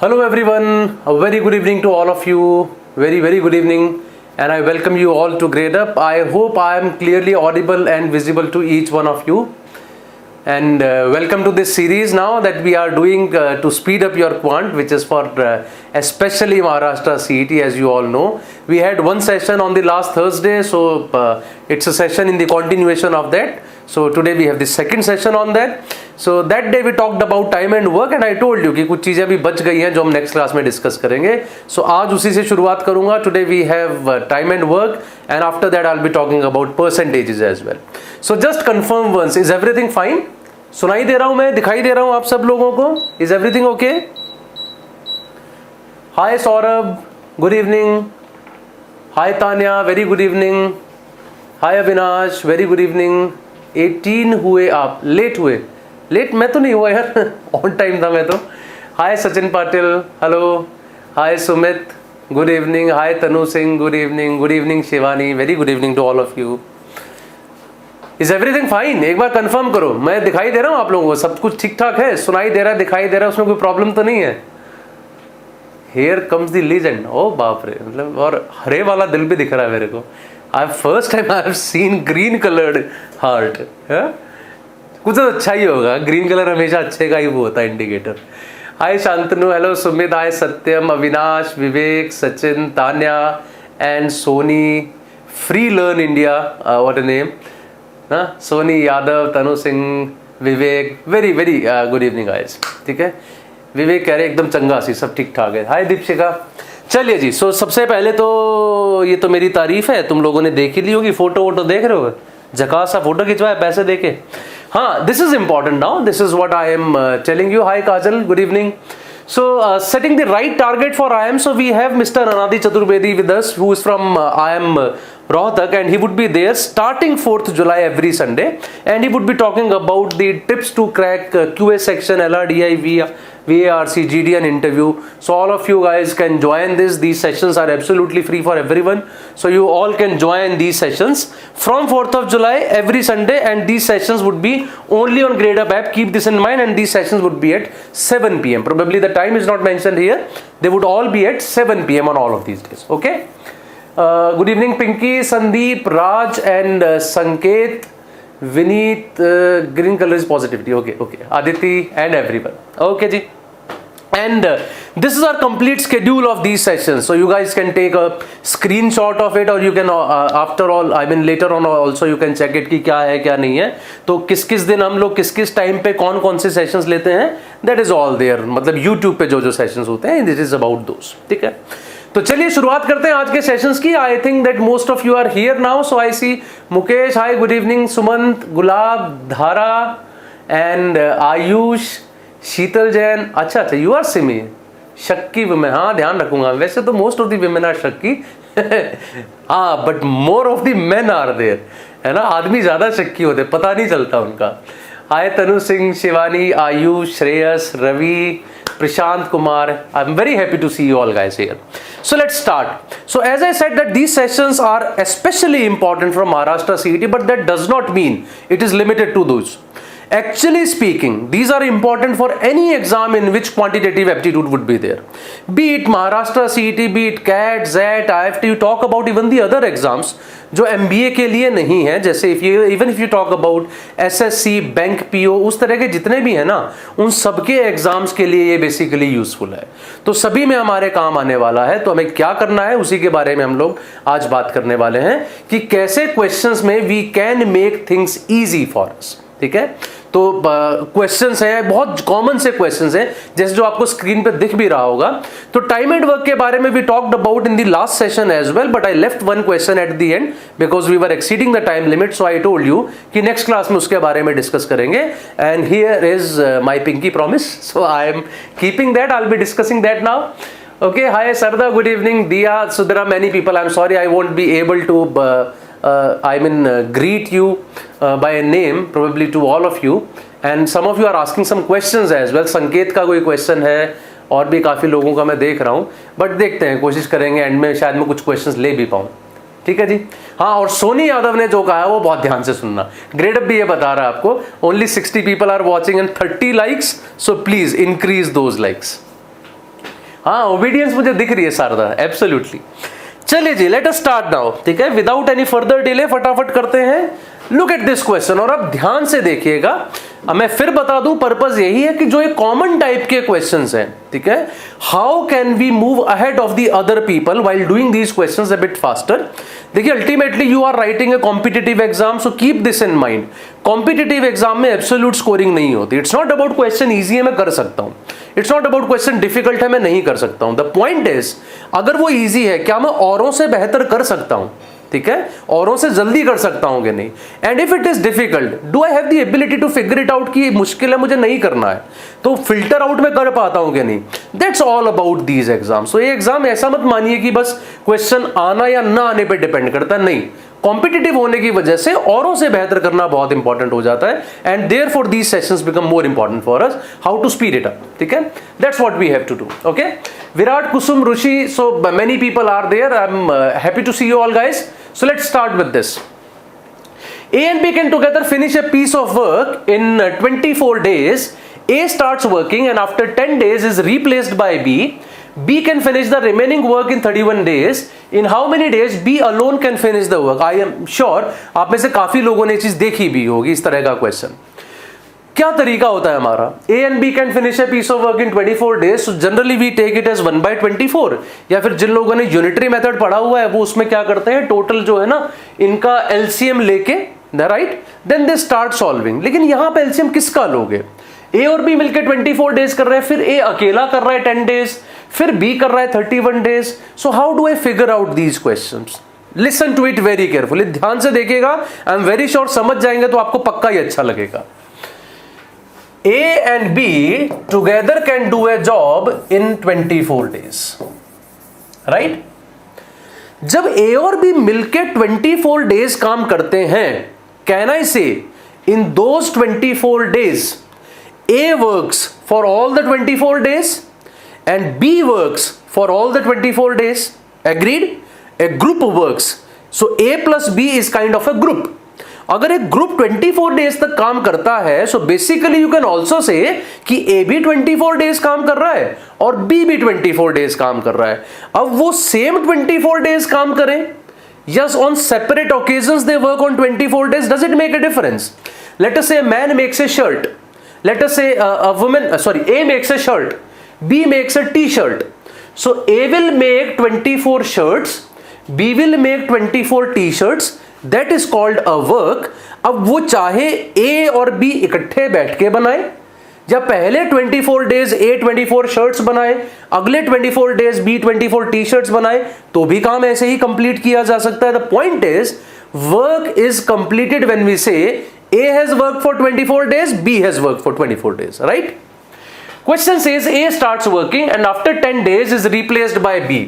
Hello everyone, a very good evening to all of you. Very good evening, and I welcome you all to Grade Up. I hope I am clearly audible and visible to each one of you. And welcome to this series now that we are doing to speed up your quant, which is for especially Maharashtra CET, as you all know. We had one session on the last Thursday, so it's a session in the continuation of that. So today we have the second session on that. So that day we talked about time and work, and I told you कि कुछ चीज़ें अभी बच गई हैं जो हम next class में डिस्कस करेंगे. So आज उसी से शुरुआत करूँगा. Today we have time and work, and after that I'll be talking about percentages as well. So just confirm once, is everything fine? सुनाई दे रहा हूँ मैं, दिखाई दे रहा हूँ आप सब लोगों को? Is everything okay? Hi Saurabh, good evening. Hi Tanya, very good evening. Hi Avinash, very good evening. 18 हुए आप, लेट हुए. लेट मैं तो नहीं हुआ यार, ऑन टाइम था मैं तो. Hi Sachin Patil, hello. Hi Sumit, good evening. Hi Tanu Singh, good evening Shivani, very good evening to all of you. Is everything fine? एक बार कंफर्म करो. मैं दिखाई दे रहा हूँ आप लोगों को, सब कुछ ठीक ठाक है, सुनाई दे रहा है, दिखाई दे रहा है, उसमें कोई प्रॉब्लम तो नहीं है? Here comes the legend. ओ बाप रे, मतलब और हरे वाला दिल भी दिख रहा है मेरे को. First time I have seen green coloured heart. कुछ तो अच्छा ही होगा, ग्रीन कलर हमेशा अच्छे का ही वो होता है indicator. Hi Shantanu, hello Sumit, hi Satyam, Avinash, Vivek, Sachin, Tanya and Soni. Free learn India, what a name. Soni Yadav, Tanu Singh, Vivek, very good evening guys. ठीक है, विवेक कह रहे एकदम चंगा सी, सब ठीक ठाक है. हाय दीपशिका. चलिए जी, सो सबसे पहले तो ये तो मेरी तारीफ है, तुम लोगों ने देख ही ली होगी. फोटो वोटो देख रहे हो, झकास सा फोटो खिंचवाया पैसे देके. हाँ, this is important now, this is what I am telling you. Hi Kajal, good evening. So setting the right target for IIM, so we have Mr. Anadi Chaturvedi with us, who is from IIM Rohtak, and he would be there starting 4th July every Sunday, and he would be talking about the tips to crack QA section, LRDI, VARC, GDN interview. So all of you guys can join this. These sessions are absolutely free for everyone, so you all can join these sessions from 4th of July every Sunday, and these sessions would be only on Grade Up app. Keep this in mind, and these sessions would be at 7 PM. Probably the time is not mentioned here. They would all be at 7 PM on all of these days. Okay. Good evening, Pinky, Sandeep, Raj, and Sanket, Vineet. Green color is positivity. Okay. Aditi and everyone. Okay, ji. And this is our complete schedule of these sessions, so you guys can take a screenshot of it, or you can after all, I mean later on also you can check it कि क्या है क्या नहीं है. तो किस दिन हम लोग किस टाइम पे कौन से सेशंस लेते हैं, that is all there. मतलब YouTube पे जो सेशंस होते हैं, this is about those. ठीक है, तो चलिए शुरुआत करते हैं आज के सेशंस की. I think that most of you are here now, so I see Mukesh, hi, good evening. Sumant, Gulab, Dhara and Ayush, Sheetal Jain. अच्छा, यू आर सिमी, शक्की विमेन. हाँ, ध्यान रखूंगा. वैसे तो most of the women are शक्की, हाँ, but more of the men are there, है ना. आदमी ज्यादा शक्की होते, पता नहीं चलता उनका. हाय Tanu Singh, Shivani, Ayush, Shreyas, Ravi, Prashant Kumar. I'm very happy to see you all guys here. So let's start. So as I said that these sessions are especially important for Maharashtra CET, but that does not mean it is limited to those. Actually speaking, these are important for any exam in which quantitative aptitude would be there. Be it Maharashtra CET, be it CAT, ZET, IFT, you talk about even the other exams जो MBA के लिए नहीं है, जैसे even if you talk about SSC, bank PO, उस तरह के जितने भी हैं ना, उन सबके एग्जाम्स के लिए ये बेसिकली यूजफुल है. तो सभी में हमारे काम आने वाला है. तो हमें क्या करना है, उसी के बारे में हम लोग आज बात करने वाले हैं कि कैसे क्वेश्चंस में we can make things easy for us. ठीक है, तो क्वेश्चंस हैं, बहुत कॉमन से क्वेश्चंस हैं, जैसे जो आपको स्क्रीन पे दिख भी रहा होगा. तो टाइम एंड वर्क के बारे में we talked about in the last session as well, but I left one question at the end because we were exceeding the time limit. So I told you कि next class में उसके बारे में discuss करेंगे. And here is my pinky promise, so I am keeping that. I will be discussing that now. Okay, hi Sarda, good evening. Dia, so there are many people. I'm sorry I won't be able to greet you by a name, probably to all of you. And some of you are asking some questions as well. संकेत का कोई question है, और भी काफ़ी लोगों का मैं देख रहा हूँ, बट देखते हैं, कोशिश करेंगे एंड में शायद मैं कुछ क्वेश्चंस ले भी पाऊँ. ठीक है जी. हाँ, और सोनी यादव ने जो कहा है वो बहुत ध्यान से सुनना. ग्रेड अप भी ये बता रहा है आपको, only 60 people are watching and 30 likes, so please increase those likes. हाँ ओबीडियंस मुझे दिख रही है शारदा, एब्सोल्युटली। चलिए जी, लेट अस स्टार्ट नाउ, ठीक है, विदाउट एनी फर्दर डिले फटाफट करते हैं। लुक एट दिस क्वेश्चन, और अब ध्यान से देखिएगा। अब मैं फिर बता दूं, पर्पस यही है कि जो एक कॉमन टाइप के क्वेश्चंस हैं, ठीक है, how can we move ahead of the other people while doing these questions a bit faster. देखिए ultimately you are writing a competitive exam, so keep this in mind. Competitive exam में absolute scoring नहीं होती। It's not about question easy है मैं कर सकता हूं, it's not about question difficult है मैं नहीं कर सकता हूं। द पॉइंट इज, अगर वो ईजी है क्या मैं औरों से बेहतर कर सकता हूं, ठीक है, औरों से जल्दी कर सकता हूं कि नहीं। And if it is difficult, do I have the ability to figure it out कि मुश्किल है मुझे नहीं करना है, तो फिल्टर आउट में कर पाता हूं कि नहीं। That's all about these exam. So ये एग्जाम ऐसा मत मानिए कि बस क्वेश्चन आना या ना आने पे डिपेंड करता है, नहीं। कॉम्पिटिटिव होने की वजह से औरों से बेहतर करना बहुत इंपॉर्टेंट हो जाता है, and therefore these sessions become more important for us, how to speed it up, ठीक है। That's what we have to do, okay. Virat, Kusum, Rishi, so many people are there. I am happy to see you all guys. So let's start with this. A and B can together finish a piece of work in 24 days. A starts working and after 10 days is replaced by B. B can finish the remaining work in 31 days. In how many days B alone can finish the work? I am sure आप में से काफी लोगों ने ये चीज देखी भी होगी, इस तरह का क्वेश्चन। क्या तरीका होता है हमारा? A and B can finish a piece of work in 24 days. So generally we take it as 1/24. या फिर जिन लोगों ने यूनिटरी मेथड पढ़ा हुआ है वो उसमें क्या करते हैं, टोटल जो है ना इनका LCM लेके, right, then they start solving. लेकिन यहां पे LCM किसका लोगे? A और B मिलकर 24 डेज कर रहे हैं, फिर A अकेला कर रहा है 10 डेज, फिर B कर रहा है 31 days. So how do I figure out these questions? Listen to it very carefully, ध्यान से देखिएगा। आई एम वेरी श्योर समझ जाएंगे तो आपको पक्का ही अच्छा लगेगा। A and B together can do a job in 24 days, right? जब A और B मिलके 24 डेज काम करते हैं, can I say in those 24 days A works for all the 24 days and B works for all the 24 days? Agreed? A group works. So A plus B is kind of a group. अगर एक group 24 days तक काम करता है, so basically you can also say कि ए भी 24 days काम कर रहा है और बी भी 24 डेज काम कर रहा है। अब वो सेम 24 डेज काम करें, yes, on separate occasions they work on 24 days, does it make a difference? Let us से a man makes a shirt, let us say a woman, A makes a shirt, B makes a t-shirt. So A will make 24 shirts, B will make 24 t-shirts. That is called a work. अब वो चाहे A और B इकट्ठे बैठ के बनाए, या पहले 24 डेज A 24 शर्ट्स बनाए, अगले 24 डेज B 24 टी शर्ट्स बनाए, तो भी काम ऐसे ही कंप्लीट किया जा सकता है। The point is, work is completed when we say A has worked for 24 days, B has worked for 24 days, right? Question says A starts working and after 10 days is replaced by B.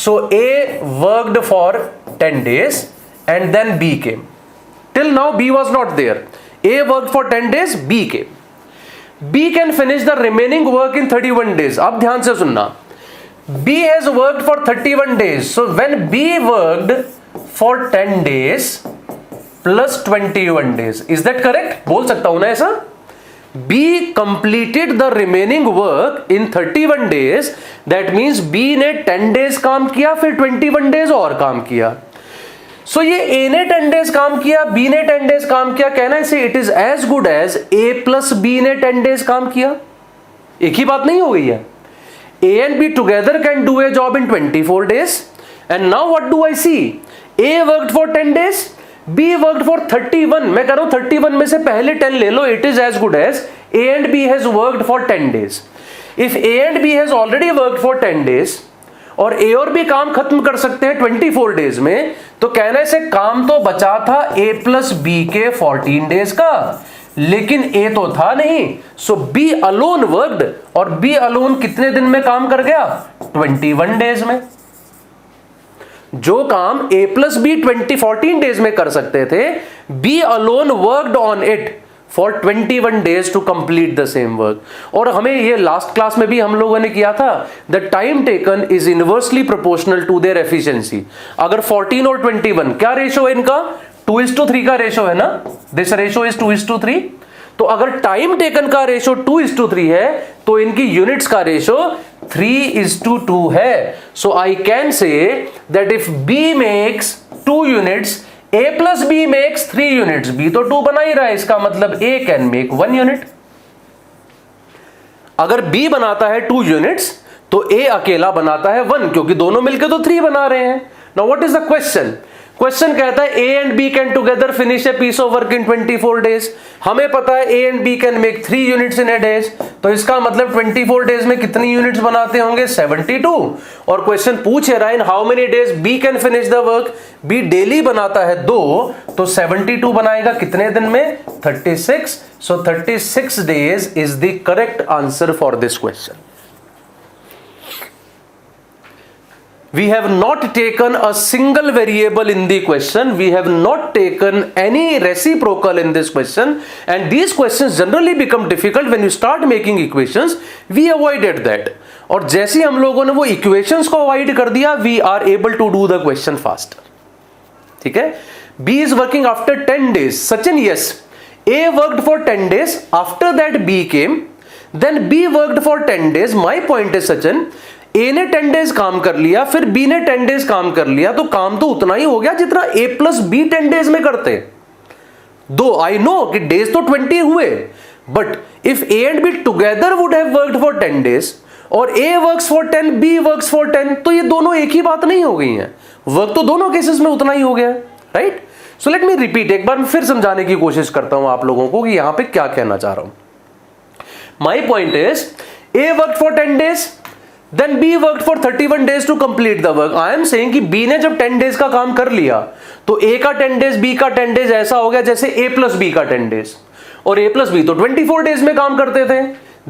So A worked for 10 days and then B came. Till now B was not there. A worked for 10 days, B came. B can finish the remaining work in 31 days. अब ध्यान से सुनना, B has worked for 31 days. So when B worked for 10 days plus 21 days, is that correct? बोल सकता हूं ना ऐसा? B completed the remaining work in 31 days. That means B ने 10 days काम किया, फिर 21 days और काम किया। सो ये A ने 10 डेज काम किया, B ने 10 डेज काम किया, कहना है it is as good as A plus B ने 10 डेज काम किया। एक ही बात नहीं हो गई है? A and B together can do a job in 24 days. And now what do I see? A worked for 10 days, B worked for 31. मैं कह रहा हूं 31 में से पहले 10 ले लो, it is as good as A and B has worked for 10 days. If A and B has already worked for 10 days और A और B काम खत्म कर सकते हैं 24 डेज में, तो कहने से काम तो बचा था A प्लस B के 14 डेज का, लेकिन A तो था नहीं। सो B अलोन वर्कड, और B अलोन कितने दिन में काम कर गया? 21 डेज में। जो काम A प्लस B 14 डेज में कर सकते थे, B alone worked on it for 21 days to complete the same work. और हमें ये लास्ट क्लास में भी हम लोगों ने किया था, the time taken is inversely proportional to their efficiency. अगर 14 और 21 क्या रेशो है इनका? 2:3 का रेशो है ना, दिस रेशो इज 2:3। तो अगर टाइम टेकन का रेशो 2:3 है, तो इनकी यूनिट्स का रेशो 3:2 है. So I can say that if B makes 2 units, A plus B makes 3 units. B तो 2 बना ही रहा है, इसका मतलब A can make 1 unit. अगर B बनाता है 2 units तो A अकेला बनाता है 1, क्योंकि दोनों मिलकर तो 3 बना रहे हैं. Now what is the question? Question कहता है A and B can together finish a piece of work in 24 days. हमें पता है A and B can make 3 units in a day. तो इसका मतलब 24 days में कितनी यूनिट्स बनाते होंगे? 72. और क्वेश्चन पूछ रहा है in how many days B can finish the work. B daily बनाता है 2, तो 72 बनाएगा कितने दिन में? 36. So 36 days is the correct answer for this question. We have not taken a single variable in the question. We have not taken any reciprocal in this question. And these questions generally become difficult when you start making equations. We avoided that. और जैसे हम लोगों ने वो equations को avoid कर दिया, we are able to do the question faster. ठीक है? B is working after 10 days. Sachin, yes. A worked for 10 days. After that B came. Then B worked for 10 days. My point is, Sachin, A ने 10 days काम कर लिया, फिर B ने 10 days काम कर लिया, तो काम तो उतना ही हो गया जितना A प्लस B 10 डेज में करते. दो आई नो कि डेज तो 20 हुए, but if A and B together would have worked for 10 days और A works for 10, B works for 10, तो ये दोनों एक ही बात नहीं हो गई हैं. वर्क तो दोनों केसेस में उतना ही हो गया, right? So let me repeat, एक बार फिर समझाने की कोशिश करता हूं आप लोगों को कि यहां पे क्या कहना चाह रहा हूं. My point is A worked for 10 days, then B worked for 31 days to complete the work. I am saying कि B ने जब 10 days का काम कर लिया तो A का 10 days, B का 10 days ऐसा हो गया जैसे A plus B का 10 days. और A plus B तो 24 days में काम करते थे.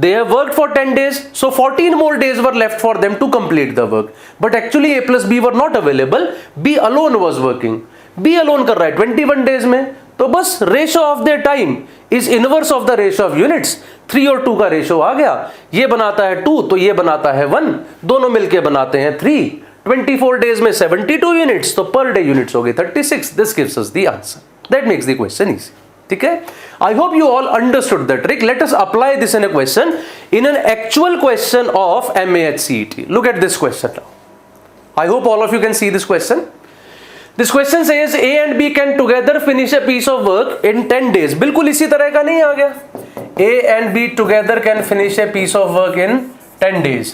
They have worked for 10 days, so 14 more days were left for them to complete the work. But actually A plus B were not available. B alone was working. B alone कर रहा है 21 days में. तो बस ratio of the time is inverse of the ratio of units. 3 और 2 का ratio आ गया. ये बनाता है 2 तो ये बनाता है 1, दोनों मिलके बनाते हैं 3. 24 डेज में 72 यूनिट्स, तो पर डे यूनिट्स हो गई 36. This gives us the answer. That makes the question easy. ठीक है? I hope you all understood the trick. Let us apply this in a question, in an actual question of MAH CET. Look at this question now. I hope all of you can see this question. This question says A and B can together finish a piece of work in 10 days. बिल्कुल इसी तरह का नहीं आ गया. A and B together can finish a piece of work in 10 days.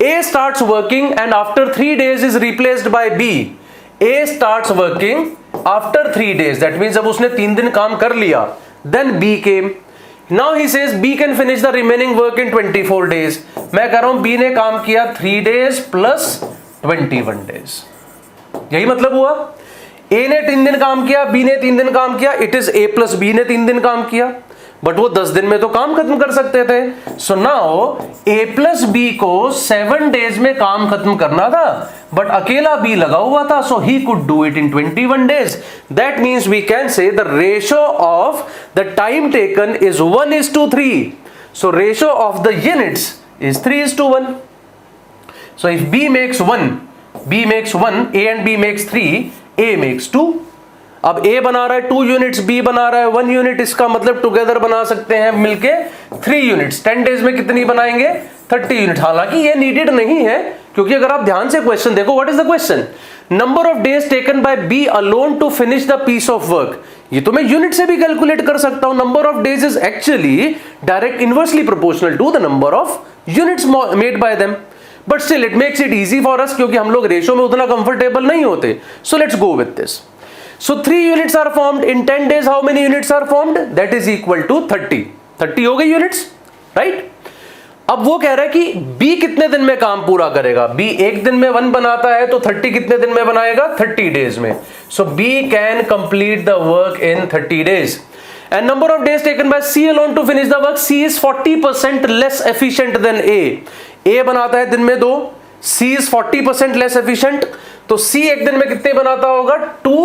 A starts working and after 3 days is replaced by B. A starts working after 3 days. That means जब उसने 3 दिन काम कर लिया, then B came. Now he says B can finish the remaining work in 24 days. मैं कह रहा हूं B ने काम किया 3 days plus 21 days. यही मतलब हुआ. A ने 3 दिन काम किया, B ने 3 दिन काम किया. It is A plus B ने 3 दिन काम किया, बट वो 10 दिन में तो काम खत्म कर सकते थे. So now A plus B को 7 डेज में काम खत्म करना था, बट अकेला B लगा हुआ था, so he could do it in 21 days. That means we can say the ratio of the time taken is 1:3. So ratio of the units is 3:1. So if B makes 1, B makes 1, A and B makes 3, A makes 2. अब A बना रहा है 2 units, B बना रहा है 1 unit. इसका मतलब together बना सकते हैं मिलके 3 यूनिट्स. 10 डेज में कितनी बनाएंगे? 30 यूनिट. हालांकि ये नीडेड नहीं है, क्योंकि अगर आप ध्यान से क्वेश्चन देखो, what is the question? Number of days taken by B alone to finish the piece of work. ये तो मैं यूनिट से भी कैलकुलेट कर सकता हूं. Number of days is actually direct inversely proportional to the number of units made by them. But still it makes it easy for us, क्योंकि हम लोग रेशियो में उतना कंफर्टेबल नहीं होते. So let's go with this. So 3 units are formed in 10 days. How many units are formed? That is equal to 30. 30 हो गई units, right? अब वो कह रहा है कि B कितने दिन में काम पूरा करेगा. B एक दिन में 1 बनाता है, तो 30 कितने दिन में बनाएगा? 30 डेज में. सो B can complete the work in 30 days. And number of days taken by C alone to finish the work. C is 40% less efficient than A. A बनाता है दिन में 2, C is 40% less efficient. तो C एक दिन में कितने बनाता होगा? 2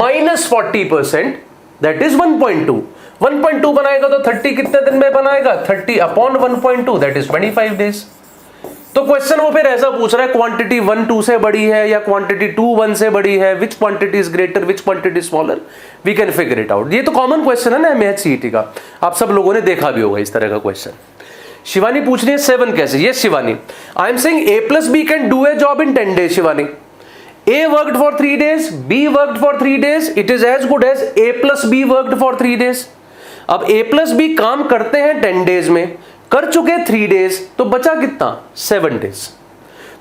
minus 40%, that is 1.2. 1.2 बनाएगा तो 30 कितने दिन में बनाएगा? 30 upon 1.2, that is 25 days. तो क्वेश्चन वो फिर ऐसा पूछ रहा है, क्वांटिटी 1 2 से बड़ी है या क्वांटिटी 2 1 से बड़ी है, which quantity is greater, which quantity smaller, we can figure it out. ये तो कॉमन क्वेश्चन है ना MAH CET का, आप सब लोगों ने देखा भी होगा इस तरह का क्वेश्चन. शिवानी पूछ रही है 7 कैसे? Yes Shivani, I am saying A plus B can do a job in 10 days. Shivani, A worked for 3 days, B worked for 3 days, it is as good as A plus B worked for 3 days. अब A plus B काम करते हैं 10 days में, कर चुके 3 days, तो बचा कितना? 7 days.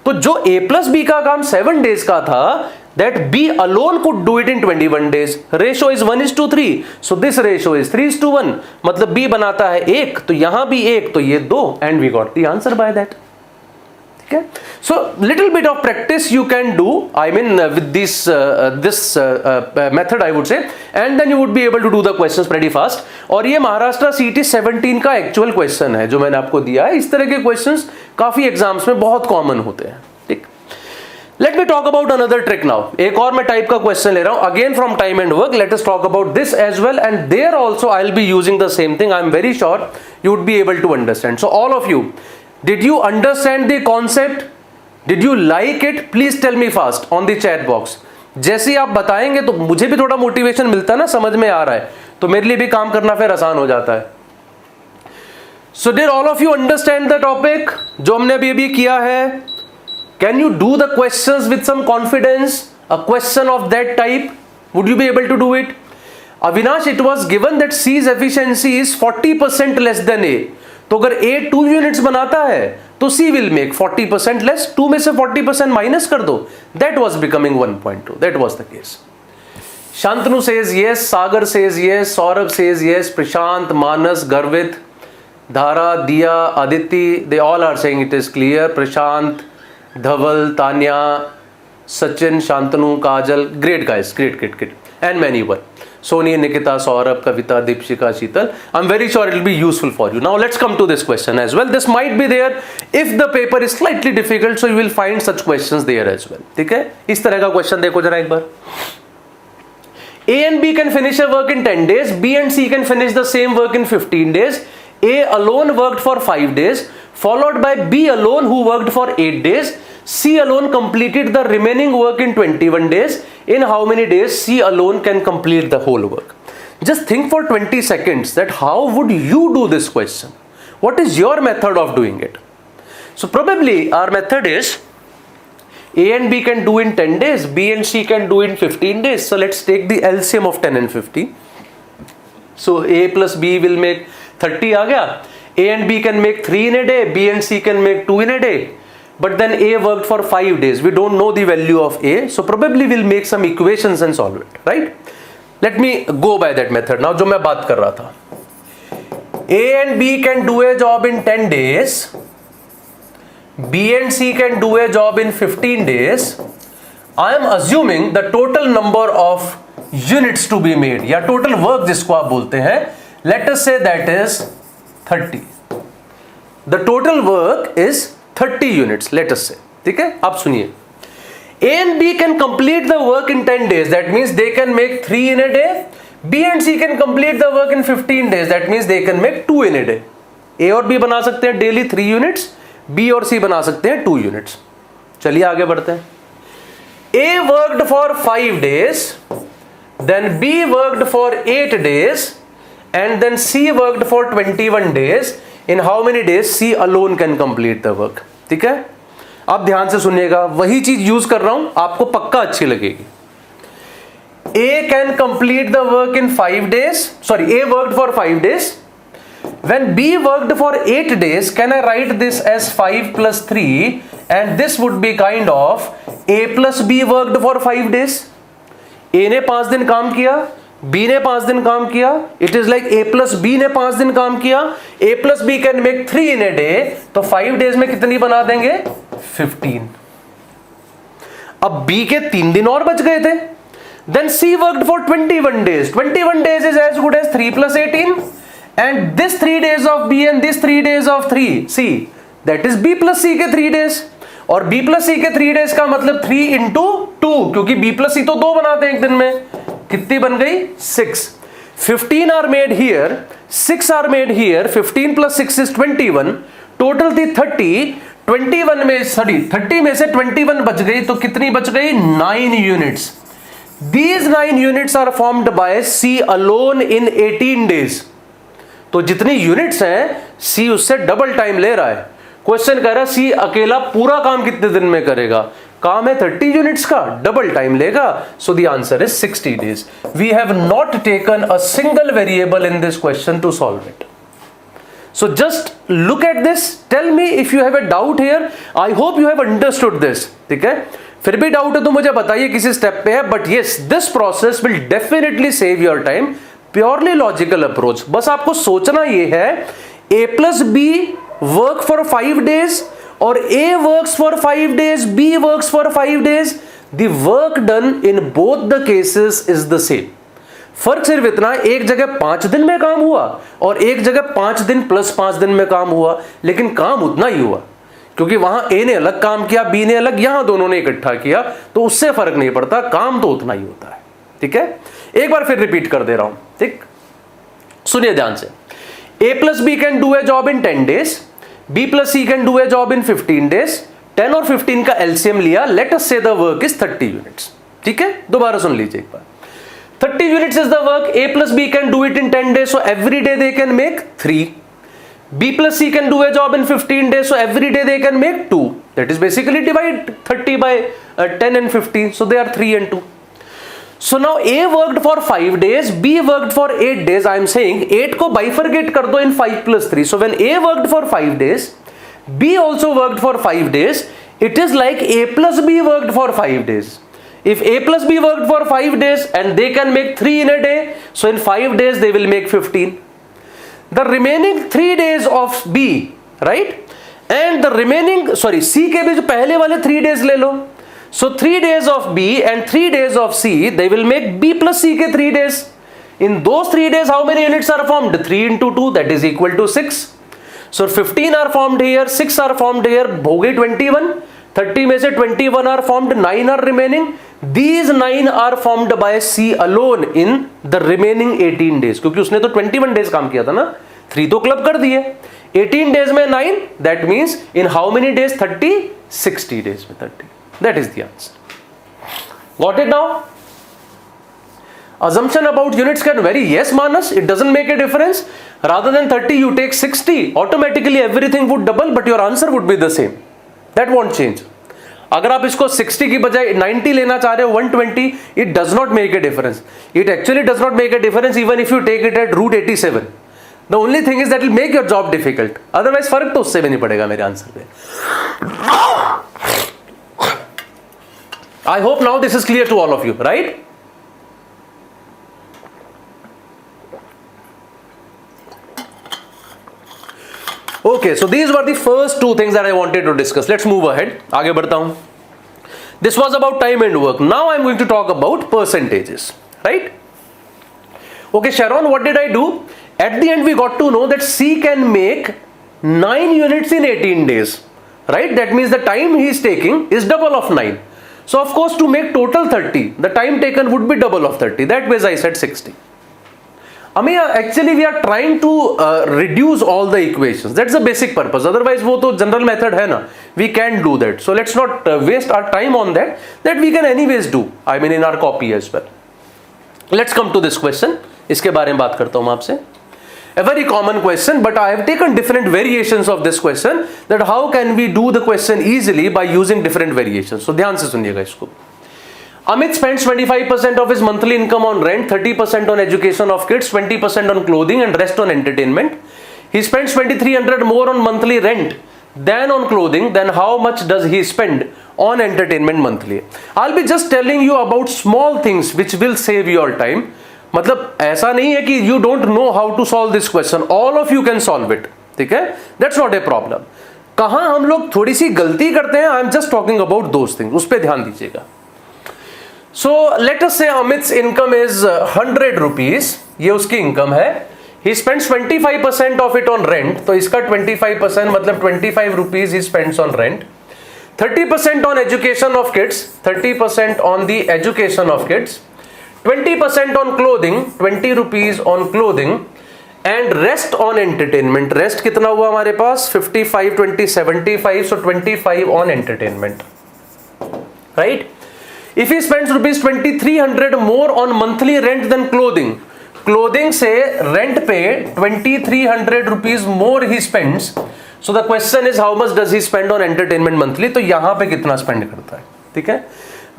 तो जो A plus B का काम 7 days का था, that B alone could do it in 21 days. Ratio is 1:3. So this ratio is 3:1. मतलब B बनाता है 1, तो यहां भी 1, तो ये 2, and we got the answer by that. ठीक है? So little bit of practice you can do. I mean with this method I would say, and then you would be able to do the questions pretty fast. और ये Maharashtra CET 17 का actual question है जो मैंने आपको दिया है. इस तरह के क्वेश्चंस काफी एग्जाम्स में बहुत कॉमन होते हैं. ठीक. Let me talk about another trick now. एक और मैं टाइप का क्वेश्चन ले रहा हूं again from time and work. Let us talk about this as well, and there also I'll be using the same thing. I'm very sure you would be able to understand. So all of you, did you understand the concept? Did you like it? Please tell me fast on the chat box. जैसे ही आप बताएंगे तो मुझे भी थोड़ा motivation मिलता है ना, समझ में आ रहा है तो मेरे लिए भी काम करना फिर आसान हो जाता है. So did all of you understand the topic जो हमने अभी किया है? Can you do the questions with some confidence? A question of that type, would you be able to do it? Avinash, it was given that C's efficiency is 40% less than A. तो अगर A 2 units बनाता है तो C will make 40% less. 2 में से 40% minus कर दो. That was becoming 1.2. That was the case. Shantanu says yes, Sagar says yes, Saurabh says yes, Prashant, Manas, Garvit, Dhara, Diya, Aditi, they all are saying it is clear. Prashant, Dhaval, Tanya, Sachin, Shantanu, Kajal, great guys, great, and many more. Soni, Nikita, Saurabh, Kavita, Deepshika, Sheetal. I'm very sure it will be useful for you. Now let's come to this question as well. This might be there if the paper is slightly difficult, so you will find such questions there as well. ठीक है? इस तरह का question देखो जरा एक बार. A and B can finish a work in 10 days. B and C can finish the same work in 15 days. A alone worked for 5 days, followed by B alone who worked for 8 days. C alone completed the remaining work in 21 days. In how many days C alone can complete the whole work? Just think for 20 seconds that how would you do this question? What is your method of doing it? So probably our method is A and B can do in 10 days, B and C can do in 15 days. So let's take the LCM of 10 and 50. So A plus B will make 30 आ गया. A and B can make 3 in a day, B and C can make 2 in a day. But then A worked for 5 days. We don't know the value of A, so probably we'll make some equations and solve it, right? Let me go by that method now. जो मैं बात कर रहा था. A and B can do a job in 10 days. B and C can do a job in 15 days. I am assuming the total number of units to be made या total work जिसको आप बोलते हैं, let us say that is 30. The total work is 30 units, let us say. ठीक है? आप सुनिए. A and B can complete the work in 10 days. That means they can make 3 in a day. B and C can complete the work in 15 days. That means they can make 2 in a day. A और B बना सकते हैं daily 3 units. B और C बना सकते हैं 2 units. चलिए आगे बढ़ते हैं. A worked for 5 days. Then B worked for 8 days. And then C worked for 21 days. In how many days C alone can complete the work? ठीक है? आप ध्यान से सुनिएगा, वही चीज यूज कर रहा हूं, आपको पक्का अच्छी लगेगी. A can complete the work in 5 days. Sorry, A worked for 5 days. When B worked for 8 days, can I write this as 5 plus 3? And this would be kind of A plus B worked for 5 days. A ने 5 दिन काम किया, B ने 5 दिन काम किया. It is like A plus B ने 5 दिन काम किया. A plus B can make 3 in a day. तो 5 days में कितनी बना देंगे? 15. अब B के 3 दिन और बच गए थे. Then C worked for 21 days. 21 days is as good as 3 plus 18. And this 3 days of B and this 3 days of C, that is B plus C के 3 days. और B plus C के 3 days का मतलब 3 into 2, क्योंकि B plus C तो 2 बनाते हैं एक दिन में. कितनी बन गई? 6. 15 are made here, 6 are made here. 15 plus 6 is 21. Total थी 30. 21 में 30 में से 21 बच गई, तो कितनी बच गई? 9 units. These 9 units are formed by C alone in 18 days. तो जितनी यूनिट्स हैं सी उससे डबल टाइम ले रहा है। क्वेश्चन कह रहा है सी अकेला पूरा काम कितने दिन में करेगा, काम है 30 यूनिट्स का, डबल टाइम लेगा। So the answer is 60 days। We have not taken a single variable in this question to solve it. So just look at this, tell me if you have a doubt here. I hope you have understood this, ठीक है। फिर भी doubt है तो मुझे बताइए किसी step पे है, but yes, this process will definitely save your time. Purely logical approach। बस आपको सोचना ये है a plus b work for 5 days और a works for 5 days, b works for 5 days. The work done in both the cases is the same। फर्क सिर्फ इतना, एक जगह 5 दिन में काम हुआ और एक जगह 5 दिन प्लस 5 दिन में काम हुआ, लेकिन काम उतना ही हुआ, क्योंकि वहां ए ने अलग काम किया, बी ने अलग, यहां दोनों ने इकट्ठा किया, तो उससे फर्क नहीं पड़ता, काम तो उतना ही होता है। ठीक है, एक बार फिर रिपीट कर दे रहा हूं, ठीक, सुनिए ध्यान से। A plus B can do a job in 10 days, B plus C can do a job in 15 days। 10 और 15 का एलसीएम लिया, लेट अस से द वर्क इज 30 यूनिट्स। ठीक है, दोबारा सुन लीजिए एक बार। 30 units is the work. A plus B can do it in 10 days, so every day they can make 3. B plus C can do a job in 15 days, so every day they can make 2. That is basically divide 30 by 10 and 15, so they are 3 and 2. So now A worked for 5 days, B worked for 8 days. I am saying 8 को bifurcate कर दो in 5 plus 3. So when A worked for 5 days, B also worked for 5 days. It is like A plus B worked for 5 days. If A plus B worked for 5 days and they can make 3 in a day, so in 5 days they will make 15. The remaining 3 days of B, right? And the remaining, sorry, C के भी जो पहले वाले 3 days ले लो. So 3 days of B and 3 days of C, they will make B plus C के 3 days. In those 3 days, how many units are formed? 3 into 2, that is equal to 6. So 15 are formed here, 6 are formed here, हो गई 21. 30 में से 21 are formed, 9 are remaining. These 9 are formed by C alone in the remaining 18 days, क्योंकि उसने तो 21 days काम किया था ना, 3 तो क्लब कर दिए, 18 days में 9, that means in how many days? 30, 60 days में 30. That is the answer. Got it now? Assumption about units can vary. Yes, Manas, it doesn't make a difference. Rather than 30, you take 60. Automatically everything would double, but your answer would be the same. That won't change. अगर आप इसको 60 की बजाय 90 लेना चाह रहे हो, 120, it does not make a difference. It actually does not make a difference even if you take it at root 87. The only thing is that will make your job difficult. Otherwise फर्क तो उससे भी नहीं पड़ेगा मेरे answer पे. I hope now this is clear to all of you, right? Okay, so these were the first 2 things that I wanted to discuss. Let's move ahead. आगे बढ़ता हूं. This was about time and work. Now I'm going to talk about percentages, right? Okay, Sharon, what did I do? At the end, we got to know that C can make 9 units in 18 days, right? That means the time he is taking is double of 9. So of course, to make total 30, the time taken would be double of 30. That way I said 60. I mean, actually we are trying to reduce all the equations. That's the basic purpose. Otherwise वो तो general method है ना. We can do that. So let's not waste our time on that. That we can anyways do. I mean in our copy as well. Let's come to this question. इसके बारे में बात करता हूँ मैं आपसे. A very common question, but I have taken different variations of this question. That how can we do the question easily by using different variations. So ध्यान से सुनिएगा इसको. Amit spends 25% of his monthly income on rent, 30% on education of kids, 20% on clothing and rest on entertainment. He spends 2300 more on monthly rent than on clothing. Then how much does he spend on entertainment monthly? I'll be just telling you about small things which will save your time. मतलब ऐसा नहीं है कि you don't know how to solve this question. All of you can solve it. ठीक है? That's not a problem. कहाँ हम लोग थोड़ी सी गलती करते हैं? I'm just talking about those things. उस पे ध्यान दीजिएगा. So let us say Amit's income is 100 rupees. ये उसकी इनकम है. He spends 25% of it on rent. तो इसका 25% मतलब 25 rupees he spends on rent. 30% on education of kids. 30% on the education of kids. 20% on clothing. 20 rupees on clothing. And rest on entertainment. Rest कितना हुआ हमारे पास? 55, 20, 75. So 25 on entertainment. Right? If he spends rupees 2300 more on monthly rent than clothing, clothing से rent पे 2300 rupees more he spends, so the question is how much does he spend on entertainment monthly, तो यहां पे कितना spend करता है, ठीक है।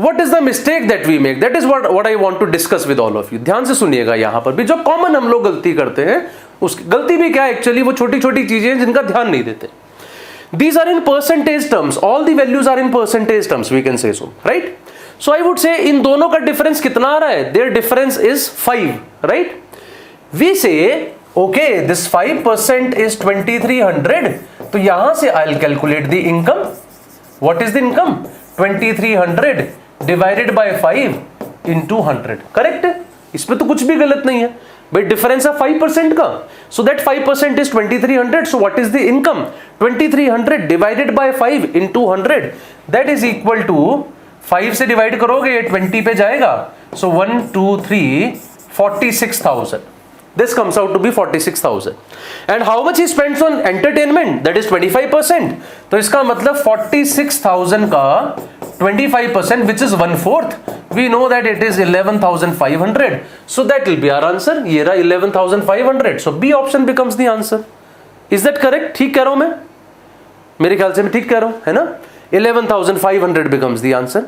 What is the mistake that we make? That is what I want to discuss with all of you. ध्यान से सुनिएगा, यहां पर भी जो कॉमन हम लोग गलती करते हैं, उस गलती भी क्या है एक्चुअली, वो छोटी छोटी चीजें हैं जिनका ध्यान नहीं देते। These are in percentage terms, all the values are in percentage terms, we can say so, right? So I would say इन दोनों का डिफरेंस कितना आ रहा है? Their difference is 5, right? We say okay, this 5% is 2300, तो यहां से I'll calculate the income. What is the income? 2300 divided by 5 into 100, correct? इसमें तो कुछ भी गलत नहीं है भाई, डिफरेंस है 5% का, so that 5% is 2300, so what is the income? 2300 divided by 5 into 100, that is equal to 5 से डिवाइड करोगे ये 20 पे जाएगा, so 1 2 3 46,000. This comes out to be 46,000. And how much he spends on entertainment? That is 25%. तो इसका मतलब 46,000 का 25%, which is 1/4. We know that it is 11,500. So that will be our answer. ये रहा 11,500. So B option becomes the answer. Is that correct? ठीक कह रहा हूं मैं? मेरे ख्याल से मैं ठीक कह रहा हूं, है ना? 11,500 becomes the answer.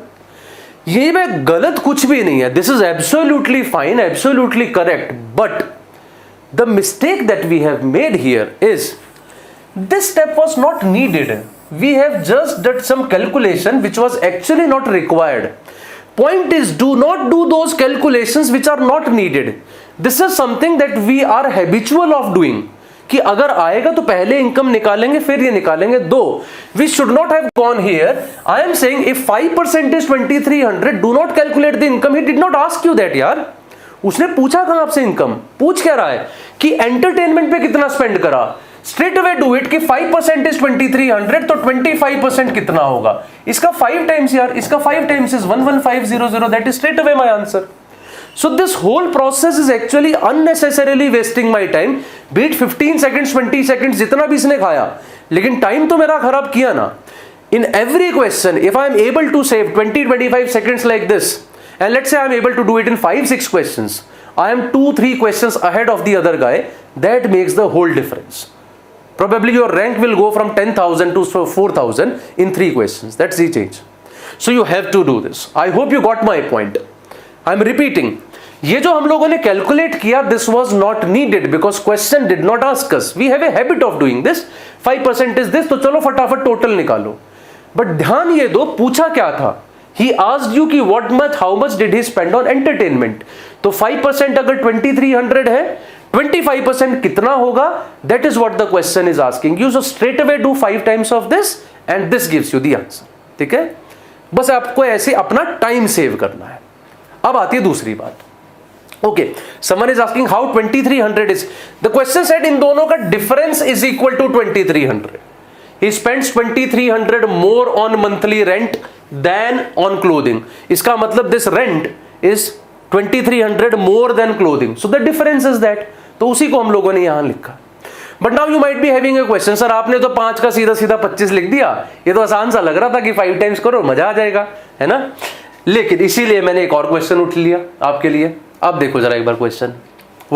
ये में गलत कुछ भी नहीं है. This is absolutely fine, absolutely correct. But the mistake that we have made here is this step was not needed. We have just done some calculation which was actually not required. Point is, do not do those calculations which are not needed. This is something that we are habitual of doing. कि अगर आएगा तो पहले income निकालेंगे फिर ये निकालेंगे, दो we should not have gone here. I am saying if 5% is 2300, do not calculate the income. He did not ask you that यार. उसने पूछा कहां आपसे इनकम, पूछ क्या रहा है कि एंटरटेनमेंट पे कितना स्पेंड करा, स्ट्रेट अवे डू इट कि 5% इज 2300, तो 25% कितना होगा, इसका 5 टाइम्स यार, इसका 5 times is 11500, that is straight away my answer. So this whole process is actually unnecessarily wasting my time, beat 15 seconds 20 seconds जितना भी इसने खाया, लेकिन टाइम तो मेरा खराब किया ना. In every question if I am able to save 20-25 seconds like this, and let's say I am able to do it in 5-6 questions, I am 2-3 questions ahead of the other guy, that makes the whole difference. Probably your rank will go from 10,000 to 4,000 in 3 questions. That's the change. So you have to do this. I hope you got my point. I am repeating. ये जो हम लोगों ने calculate किया, this was not needed because question did not ask us. We have a habit of doing this. 5% is this, तो चलो फटाफट total निकालो. But ध्यान ये दो, पूछा क्या था? He asked you कि what much, how much did he spend on entertainment? तो 5% अगर 2300 है, 25% कितना होगा? That is what the question is asking you. So straight away do 5 times of this and this gives you the answer. ठीक है? बस आपको ऐसे अपना टाइम सेव करना है. अब आती है दूसरी बात. Okay, someone is asking how 2300 is. The question said इन दोनों का difference is equal to 2300. He spends 2300 more on monthly rent than on clothing. इसका मतलब this rent is 2300 more than clothing. So the difference is that. तो उसी को हम लोगों ने यहां लिखा. But now you might be having a question, sir आपने तो 5 का सीधा सीधा 25 लिख दिया, ये तो आसान सा लग रहा था कि 5 टाइम्स करो मजा आ जाएगा, है ना? लेकिन इसीलिए मैंने एक और क्वेश्चन उठ लिया आपके लिए. अब देखो जरा एक बार question.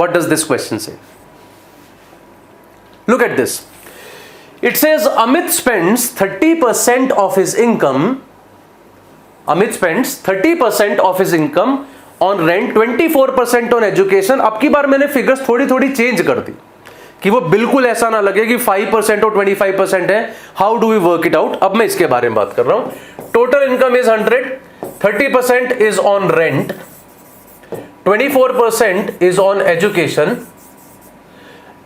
What does this question say? Look at this. It says Amit spends 30% of his income. Amit spends 30% of his income on rent, 24% on education. अब की बार मैंने फिगर्स थोड़ी थोड़ी चेंज कर दी कि वो बिल्कुल ऐसा ना लगे कि 5% और 25% है. How do we work it out? अब मैं इसके बारे में बात कर रहा हूं. Total income is 100, 30% is on rent, 24% is on education,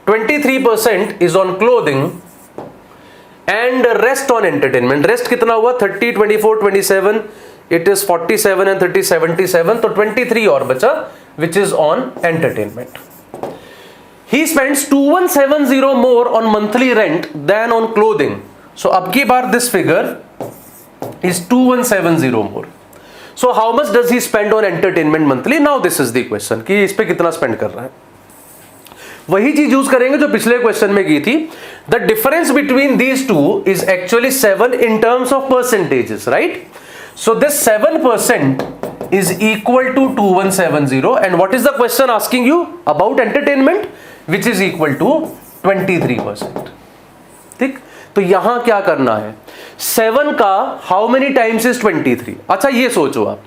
23% is on clothing and rest on entertainment. Rest कितना हुआ? 30, 24, 27, इट इज 47 एंड 30, 77, तो 23 और बचा which is on entertainment. He spends 2170 more on monthly rent than on clothing. So अब की बार this figure is 2170 more. So how much does he spend on entertainment monthly? Now this is the question कि इस पे कितना spend कर रहा है. वही चीज यूज करेंगे जो पिछले क्वेश्चन में की थी. The difference between these two is actually 7 in terms of percentages, right? So this 7% is equal to 2170 and what is the question asking you about entertainment which is equal to 23%. ठीक, तो यहां क्या करना है, 7 का हाउ मेनी टाइम्स इज 23. अच्छा ये सोचो आप,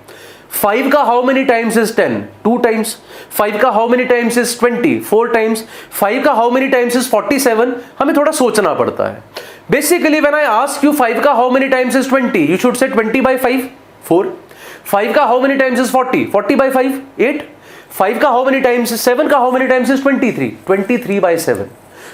5 का how many times is 10, 2 times. 5 का how many times is 20, 4 times. 5 का हाउ मेनी टाइम्स इज 47. हमें थोड़ा सोचना पड़ता है. Basically when I ask you 5 का how many times is 20, you should say 20 by 5, 4. 5 का how many times is 40, 40 by 5, 8. 5 का हाउ मेनी टाइम्स इज 7 का how many times is 23, 23 by 7.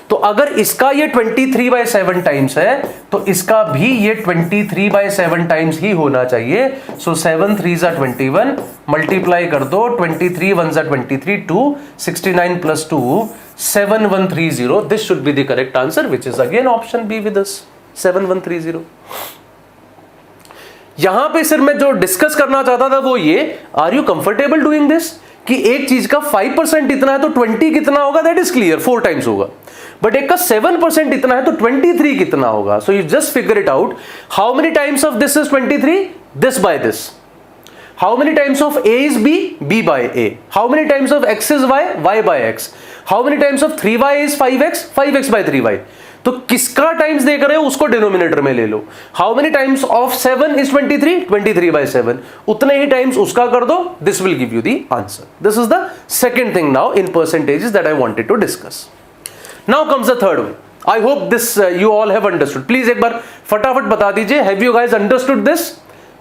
तो अगर इसका ये 23 by 7 टाइम्स है तो इसका भी ये 23 by 7 टाइम्स ही होना चाहिए. सो 7 3s are 21, मल्टीप्लाई कर दो, 23 1s are 23, 2, 69 plus 2, 7130. This should be the correct answer which is again option be with us, 7130. यहां पे सिर्फ मैं जो डिस्कस करना चाहता था वो ये, are you comfortable doing this, कि एक चीज का 5% इतना है तो 20 कितना होगा, दैट इज क्लियर, 4 टाइम्स होगा. बट एक का 7% इतना है तो 23 कितना होगा. So you just figure it out, how many times of this is 23, this by this. How many times of a is b, b by a. How many times of x is y, y by x. How many times of 3y is 5x, 5x by 3y. तो किसका times देख रहे हो उसको denominator में ले लो. How many times of 7 is 23, 23 by 7. उतने ही टाइम्स उसका कर दो, this will give you the answer. This is the second thing now in percentages that I wanted to discuss. Now comes the third one. I hope this you all have understood. Please एक बार फटाफट बता दीजिए, have you guys understood this?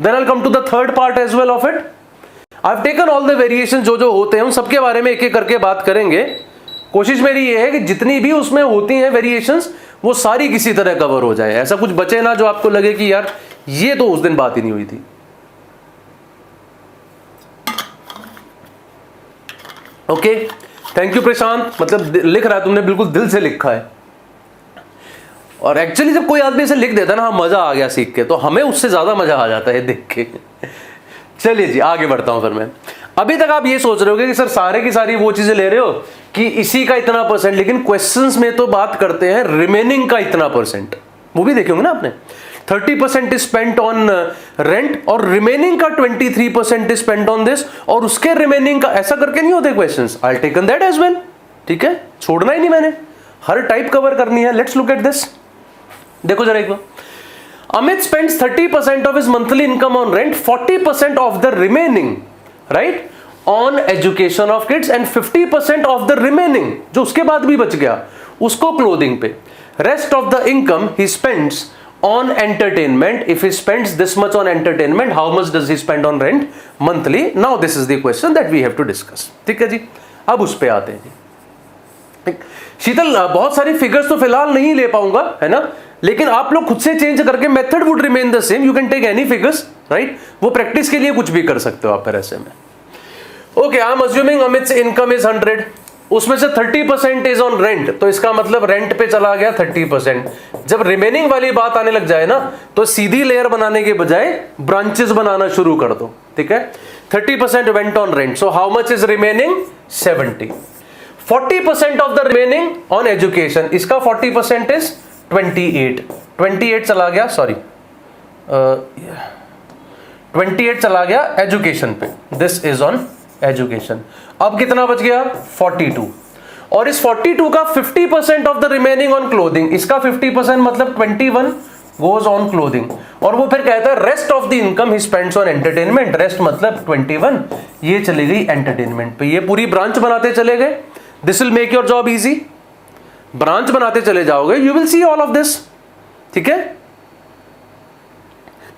Then I will come to the third part as well of it. I have taken all the variation जो होते हैं उन सबके बारे में एक एक करके बात करेंगे. कोशिश मेरी ये है कि जितनी भी उसमें होती हैं वेरिएशंस वो सारी किसी तरह कवर हो जाए, ऐसा कुछ बचे ना जो आपको लगे कि यार ये तो उस दिन बात ही नहीं हुई थी. ओके, थैंक यू प्रशांत. मतलब लिख रहा है तुमने, बिल्कुल दिल से लिखा है. और एक्चुअली जब कोई आदमी ऐसे लिख देता है ना, हाँ मजा आ गया सीख के, तो हमें उससे ज्यादा मजा आ जाता है देख के. चलिए जी आगे बढ़ता हूं फिर मैं. अभी तक आप ये सोच रहे होगे कि सर सारे की सारी वो चीजें ले रहे हो कि इसी का इतना %, लेकिन क्वेश्चंस में तो बात करते हैं रिमेनिंग का इतना %. वो भी देखे होंगे ना आपने, 30% इज स्पेंट ऑन रेंट और रिमेनिंग का 23% इज स्पेंट ऑन दिस, और उसके रिमेनिंग का ऐसा करके नहीं होते questions. I taken that as well. ठीक है, छोड़ना ही नहीं मैंने, हर टाइप कवर करनी है. Let's look at this. देखो जरा एक बार. Amit spends 30% of his monthly income on rent, 40% of the remaining, right, on education of kids, and 50% of the remaining, जो उसके बाद भी बच गया, उसको clothing पे. Rest of the income he spends on entertainment. If he spends this much on entertainment, how much does he spend on rent monthly? Now this is the question that we have to discuss. ठीक है जी, अब उस पे आते हैं जी. शीतल बहुत सारी figures तो फिलहाल नहीं ले पाऊंगा, है ना, लेकिन आप लोग खुद से चेंज करके method would remain the same. You can take any figures, right, वो प्रैक्टिस के लिए कुछ भी कर सकते हो आप फिर ऐसे में. Okay, I am assuming Amit's income is 100, उसमें से 30% इज ऑन रेंट, तो इसका मतलब रेंट पे चला गया 30%. जब रिमेनिंग वाली बात आने लग जाए ना तो सीधी लेयर बनाने के बजाय ब्रांचेस बनाना शुरू कर दो. ठीक है, 30% went on rent, so how much is remaining? 70. 40% of the remaining on education, इसका 40% इज 28. 28 चला गया, सॉरी 28 चला गया एजुकेशन पे. This is on education. अब कितना बच गया? 42. और इस 42 का 50% of the remaining on clothing, इसका 50% मतलब 21 गोज ऑन क्लोथिंग. और वो फिर कहता है rest of the income he spends on entertainment. Rest मतलब 21, ये चली गई एंटरटेनमेंट पे. ये पूरी ब्रांच बनाते चले गए. This will make your job easy. Branch बनाते चले जाओगे, you will see all of this. ठीक है,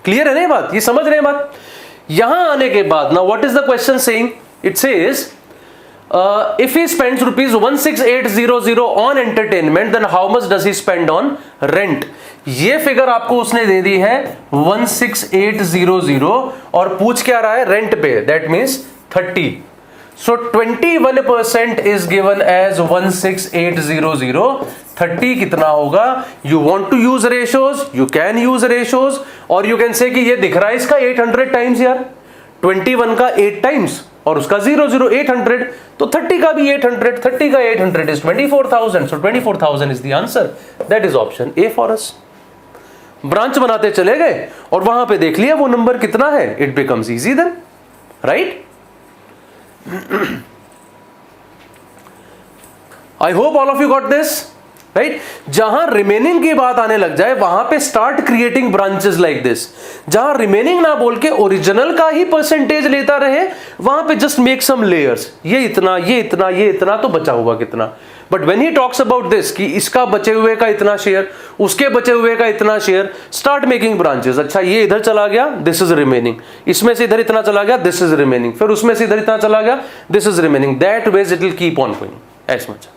क्लियर है ना ये बात, ये समझ रहे हैं बात. यहां आने के बाद ना what is the question saying? It says if he spends rupees 16800 on entertainment, then how much does he spend on rent? ये फिगर आपको उसने दे दी है 16800 और पूछ क्या रहा है? रेंट पे. That means 30. So 21% is given as 16800. 30 कितना होगा? You want to use ratios? You can use ratios. और you can say कि ये दिख रहा है इसका 800 टाइम्स यार. 21 का 8 टाइम्स और उसका 00 800, तो 30 का भी 800. 30 का 800 is 24,000. So 24,000 is the answer. That is option A for us. Branch बनाते चले गए और वहां पे देख लिया वो नंबर कितना है. It becomes easy then. Right? I hope all of you got this, right? जहां रिमेनिंग की बात आने लग जाए वहां पे start creating branches like this. जहां रिमेनिंग ना बोल के ओरिजिनल का ही परसेंटेज लेता रहे, वहां पे जस्ट मेक सम लेयर्स, ये इतना, ये इतना, ये इतना, तो बचा हुआ कितना। But when he talks about this कि इसका बचे हुए का इतना शेयर, उसके बचे हुए का इतना शेयर, स्टार्ट मेकिंग ब्रांचेस। अच्छा, ये इधर चला गया, दिस इज रिमेनिंग, इसमें से इधर इतना चला गया, दिस इज रिमेनिंग, फिर उसमें से इधर इतना चला गया, this is remaining. That ways it will keep on going as much,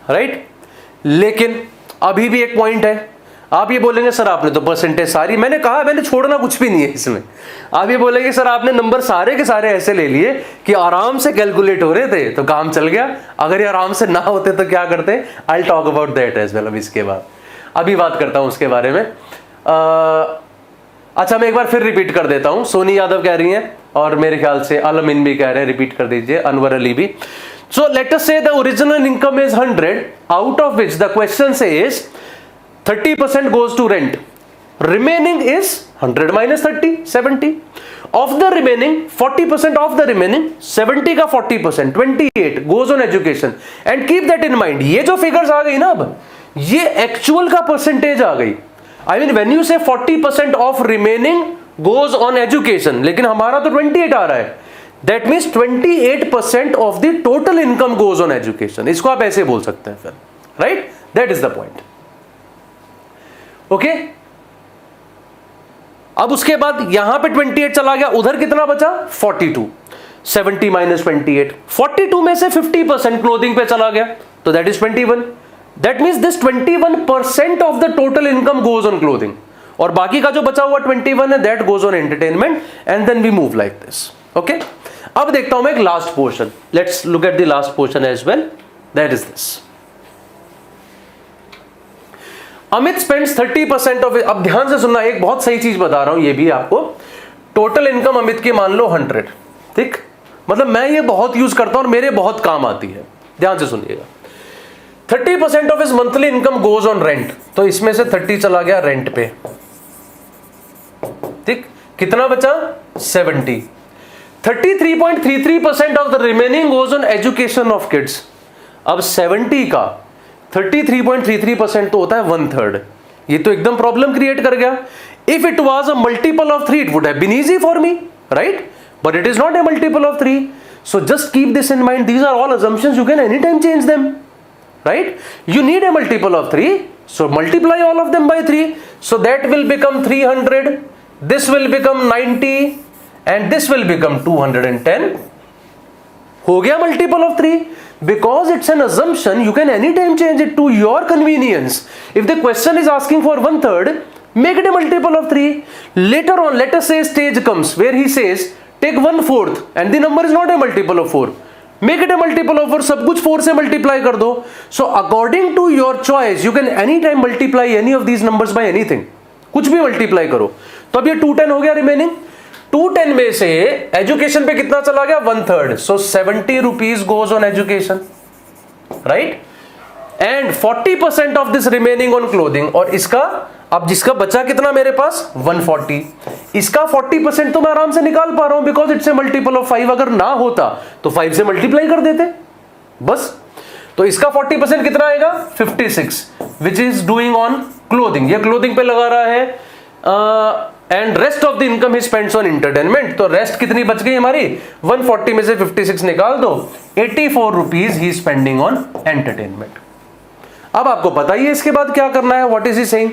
right? लेकिन अभी भी एक पॉइंट है, आप ये बोलेंगे सर आपने तो परसेंटेज सारी, मैंने कहा मैंने छोड़ना कुछ भी नहीं है इसमें। आप ये बोलेंगे सर आपने नंबर सारे के सारे ऐसे ले लिए कि आराम से कैलकुलेट हो रहे थे तो काम चल गया, अगर ये आराम से ना होते तो क्या करते? I talk about that as well. अब इसके बाद अभी बात करता हूं उसके बारे में। अच्छा, मैं एक बार फिर रिपीट कर देता हूं। सोनी यादव कह रही हैं और मेरे ख्याल से अलमिन भी कह रहे हैं, रिपीट कर दीजिए, अनवर अली भी। So let us say the original income is 100, out of which the question says 30% goes to rent. Remaining is 100 minus 30, 70. Of the remaining, 40% of the remaining, 70 का 40%, 28 goes on education. And keep that in mind. ये जो figures आ गई ना अब, ये actual का percentage आ गई. I mean when you say 40% of remaining goes on education, लेकिन हमारा तो 28 आ रहा है. That means 28% of the total income goes on education. इसको आप ऐसे बोल सकते हैं फिर, right? That is the point. Okay? अब उसके बाद यहां पे 28 चला गया, उधर कितना बचा? 42. 70 minus 28. 42 में से 50% क्लोथिंग पे चला गया, तो that is 21. That means this 21% of the total income goes on clothing. और बाकी का जो बचा हुआ 21 है, that goes on entertainment, and then we move like this. Okay? अब देखता हूं मैं एक last portion. Let's look at the last portion as well. That is this. Amit spends 30% of, अब ध्यान से सुनना, एक बहुत सही चीज बता रहा हूं ये भी आपको. टोटल इनकम अमित की मान लो 100, ठीक? मतलब मैं ये बहुत यूज करता हूं और मेरे बहुत काम आती है, ध्यान से सुनिएगा. 30% of his monthly income goes on rent, तो इसमें से 30 चला गया रेंट पे, ठीक? कितना बचा? 70. 33.33% of the remaining goes on education of kids. अब 70 का 33.33% तो होता है 1/3. ये तो एकदम प्रॉब्लम क्रिएट कर गया. If it was a multiple of 3 it would have been easy for me, right? But it is not a multiple of 3. So just keep this in mind. These are all assumptions, you can anytime change them, right? You need a multiple of 3, so multiply all of them by 3. So that will become 300, this will become 90, and this will become 210. हो गया multiple of 3. Because it's an assumption, you can anytime change it to your convenience. If the question is asking for 1/3, make it a multiple of 3. Later on, let us say stage comes where he says take 1/4 and the number is not a multiple of 4. Make it a multiple of 4. सब कुछ 4 से multiply कर दो. So according to your choice, you can anytime multiply any of these numbers by anything. कुछ भी multiply करो. तो अब ये 210 हो गया रिमेनिंग. 210 में से एजुकेशन पे कितना चला गया? 1/3. सो 70 rupees goes on education, right? And 40% of this remaining on clothing. और इसका अब जिसका बचा कितना मेरे पास? 140. इसका 40% तो मैं आराम से निकाल पा रहा हूं because it's a multiple of 5. अगर ना होता तो 5 से मल्टीप्लाई कर देते बस. तो इसका 40% कितना आएगा? 56, which is doing on clothing. ये क्लोथिंग पे लगा रहा है. And rest of the income he spends on entertainment. तो रेस्ट कितनी बच गई हमारी? 140 में से 56 निकाल दो, 84 rupees he spending on entertainment. अब आपको पता ही है इसके बाद क्या करना है. What is he saying?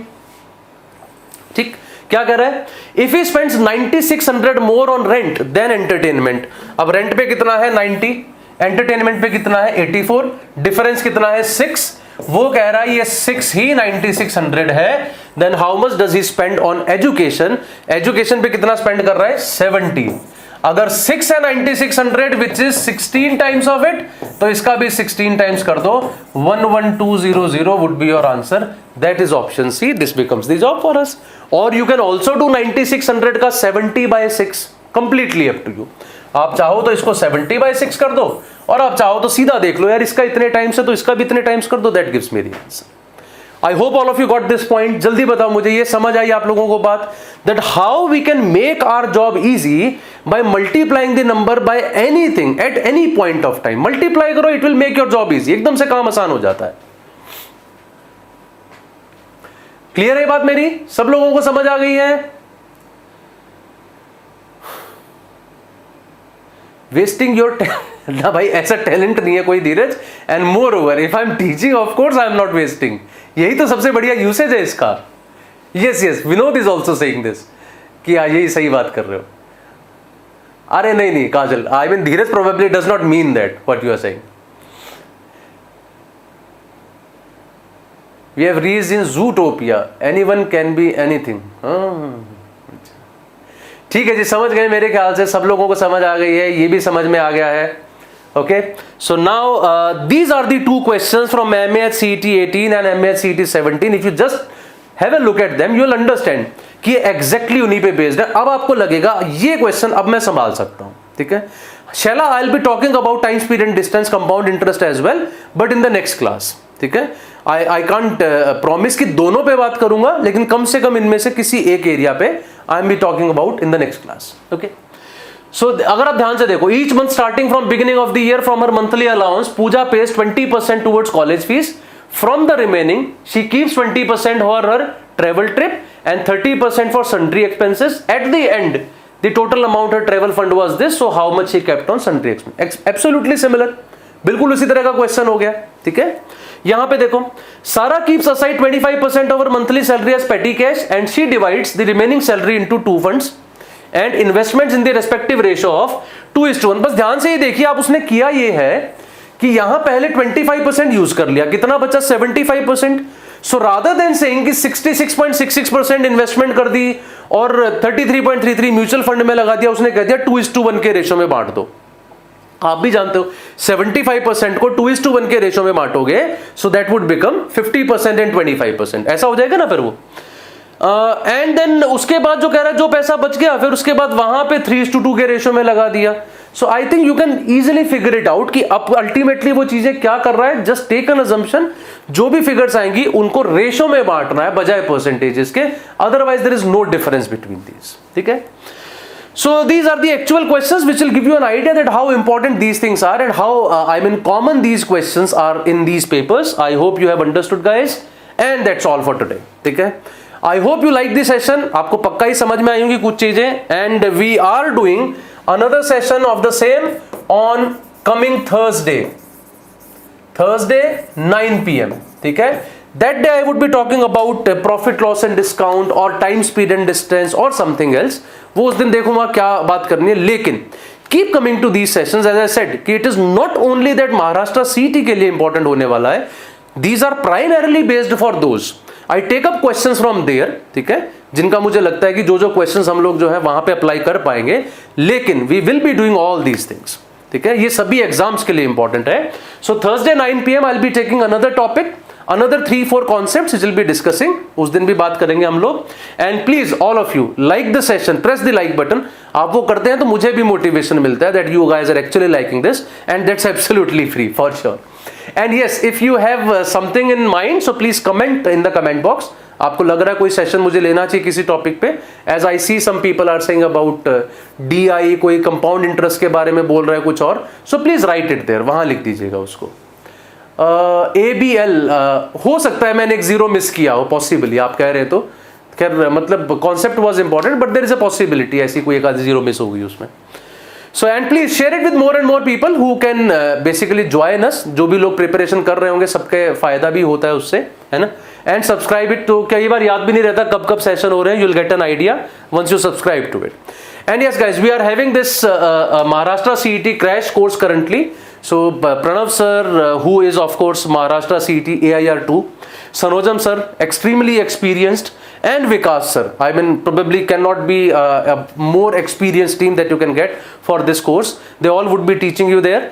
ठीक, क्या कह रहा है? If he spends 9600 more on rent then entertainment. अब रेंट पे कितना है? 90. एंटरटेनमेंट पे कितना है? 84. डिफरेंस कितना है? 6. वो कह रहा है ये 6 ही 9600 है. Then how much does he spend on education? Education पे कितना स्पेंड कर रहा है? 70. अगर 6 है 9600 which is 16 times of it, तो इसका भी 16 टाइम्स कर दो. 11200 would be your answer. That is option C. This becomes the job for us. और यू कैन ऑल्सो डू 9600 का 70/6. Completely up to you. आप चाहो तो इसको 70/6 कर दो, और आप चाहो तो सीधा देख लो यार इसका इतने टाइम्स है तो इसका भी इतने टाइम्स कर दो. That gives me the answer. I hope all of you got this point. जल्दी बताओ मुझे, ये समझ आई आप लोगों को बात, that how we can make our job easy by multiplying the number by anything at any point of time. Multiply करो, it will make your job easy. एकदम से काम आसान हो जाता है. क्लियर है बात मेरी? सब लोगों को समझ आ गई है? वेस्टिंग योर ना भाई, ऐसा टैलेंट नहीं है कोई Dheeraj. And moreover if I am teaching of course I am not wasting. यही तो सबसे बढ़िया यूसेज है इसका. Yes yes, Vinod is also saying this कि यही सही बात कर रहे हो. अरे नहीं नहीं Kajal, I mean Dheeraj probably does not mean that what you are saying. We have reached in Zootopia, anyone can be anything. ठीक है जी, समझ गए मेरे ख्याल से. सब लोगों को समझ आ गई है, ये भी समझ में आ गया है. Okay, so now these are the two questions from MAH CET 18 and MAH CET 17. If you just have a look at them you will understand कि एग्जैक्टली उन्हीं पे बेस्ड है. अब आपको लगेगा ये क्वेश्चन अब मैं संभाल सकता हूं. ठीक है, Shaila, I will be talking about time period distance compound interest as well, but in the next class. ठीक है, आई कांट प्रॉमिस कि दोनों पे बात करूंगा, लेकिन कम से कम इनमें से किसी एक एरिया पे I am be talking about in the next class. Okay, so अगर आप ध्यान से देखो, each month starting from beginning of the year from her monthly allowance Pooja pays 20% towards college fees. From the remaining she keeps 20% for her travel trip and 30% for sundry expenses. At the end the total amount her travel fund was this, so how much she kept on sundry expense. Absolutely similar, बिल्कुल उसी तरह का question हो गया. ठीक है, यहां पे देखो, Sara keeps aside 25% of her monthly salary as petty cash and she divides the remaining salary into 2 funds and investments in the respective ratio of 2:1. बस ध्यान से ये देखिए, आप उसने किया ये है कि यहां पहले 25% यूज कर लिया, कितना बचा 75%. सो रादर देन सेइंग कि 66.66% इन्वेस्टमेंट कर दी और 33.33 म्यूचुअल फंड में लगा दिया, उसने कह दिया 2:1 के रेशियो में बांट दो. आप भी जानते हो 75% को 2:1 के रेशियो में बांटोगे, so that would become 50% and 25%. ऐसा हो जाएगा ना फिर वो. एंड देन उसके बाद जो कह रहा है, जो पैसा बच गया फिर उसके बाद वहां पे 3:2 के रेशियो में लगा दिया. So I think you can easily figure it out कि अब अल्टीमेटली वो चीजें क्या कर रहा है. जस्ट टेक एन अजम्पशन, जो भी फिगर्स आएंगी उनको रेशियो में बांटना है बजाय परसेंटेजेस के. Otherwise there is no difference between these. ठीक है, so these are the actual questions which will give you an idea that how important these things are and how common these questions are in these papers. I hope you have understood guys, and that's all for today. ठीक है, I hope you like this session. आपको पक्का ही समझ में आई होंगी कुछ चीजें. And we are doing another session of the same on coming Thursday 9 PM. ठीक है, that day I would be talking about profit loss and discount or time speed and distance or something else. वो उस दिन देखूंगा क्या बात करनी है. लेकिन keep coming to these sessions, as I said कि it is not only that Maharashtra CET के लिए इंपॉर्टेंट होने वाला है. These are primarily based for those. I take up questions from there. ठीक है, जिनका मुझे लगता है कि जो क्वेश्चंस हम लोग जो है वहां पे अप्लाई कर पाएंगे. लेकिन we will be doing all these things. ठीक है, ये सभी एग्जाम्स के लिए इंपॉर्टेंट है. सो Thursday 9 PM I'll be taking another topic, another 3-4 concepts which we'll be discussing. उस दिन भी बात करेंगे हम लोग. And please all of you like the session, press the like button. आप वो करते हैं तो मुझे भी मोटिवेशन मिलता है that you guys are actually liking this, and that's absolutely free for sure. And yes, if you have something in mind, so please comment in the comment box. आपको लग रहा है कोई सेशन मुझे लेना चाहिए किसी टॉपिक पे. As I see some people are saying about DI, कोई कंपाउंड इंटरेस्ट के बारे में बोल रहा है कुछ और. So please write it there, वहां लिख दीजिएगा उसको. ABL हो सकता है मैंने एक 0 मिस किया हो, पॉसिबली आप कह रहे हैं तो. खैर मतलब concept was important, but there is a possibility ऐसी कोई एक आधी 0 मिस हो गई उसमें. So and please share it with more and more people who can basically join us. जो भी लोग प्रिपरेशन कर रहे होंगे सबके फायदा भी होता है उससे, है ना. एंड सब्सक्राइब इट, तो कई बार याद भी नहीं रहता कब कब सेशन हो रहे हैं. You will get an idea once you subscribe to it. And yes guys, we are having this Maharashtra CET crash course currently. So Pranav sir, who is of course Maharashtra CET AIR 2, Sanojam sir, extremely experienced, and Vikas sir, I mean probably cannot be a more experienced team that you can get for this course. They all would be teaching you there,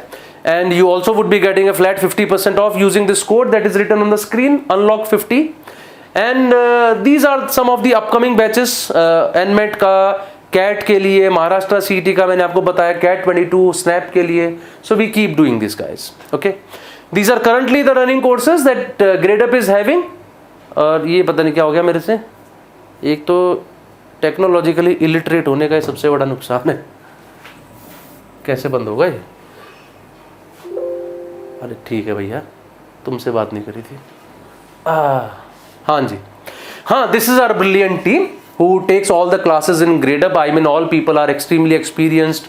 and you also would be getting a flat 50% off using this code that is written on the screen, unlock 50. And these are some of the upcoming batches. NMAT का, cat के लिए, Maharashtra CET का मैंने आपको बताया, cat 22, snap के लिए. So we keep doing this guys. Okay, these are currently the running courses that Gradeup is having. और ये पता नहीं क्या हो गया मेरे से, एक तो टेक्नोलॉजिकली इलिटरेट होने का ये सबसे बड़ा नुकसान है। कैसे बंद होगा ये? अरे ठीक है भैया, तुमसे बात नहीं करी थी। हाँ जी, हाँ, this is our brilliant team who takes all the classes in grade up. I mean, all people are extremely experienced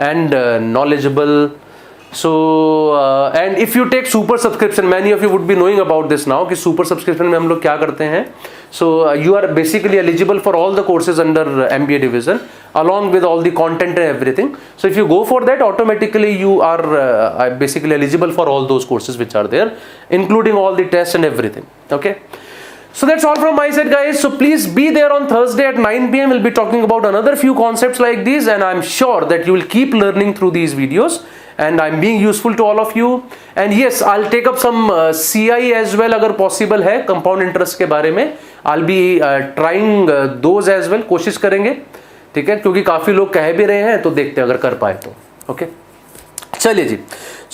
and knowledgeable. So and if you take super subscription, many of you would be knowing about this now कि super subscription में हम लोग क्या करते हैं. So you are basically eligible for all the courses under MBA division along with all the content and everything. So if you go for that, automatically you are basically eligible for all those courses which are there, including all the tests and everything. Okay. So that's all from my side, guys. So please be there on Thursday at 9 PM. We'll be talking about another few concepts like these, and I'm sure that you will keep learning through these videos, and I'm being useful to all of you. And yes, I'll take up some CI as well अगर possible है, compound interest के बारे में. I'll be trying those as well. कोशिश करेंगे, ठीक है, क्योंकि काफ़ी लोग कह भी रहे हैं, तो देखते हैं अगर कर पाए तो. Okay. चलिए जी.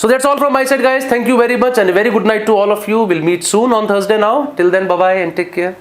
So that's all from my side, guys. Thank you very much and a very good night to all of you. We'll meet soon on Thursday now. Till then, bye bye and take care.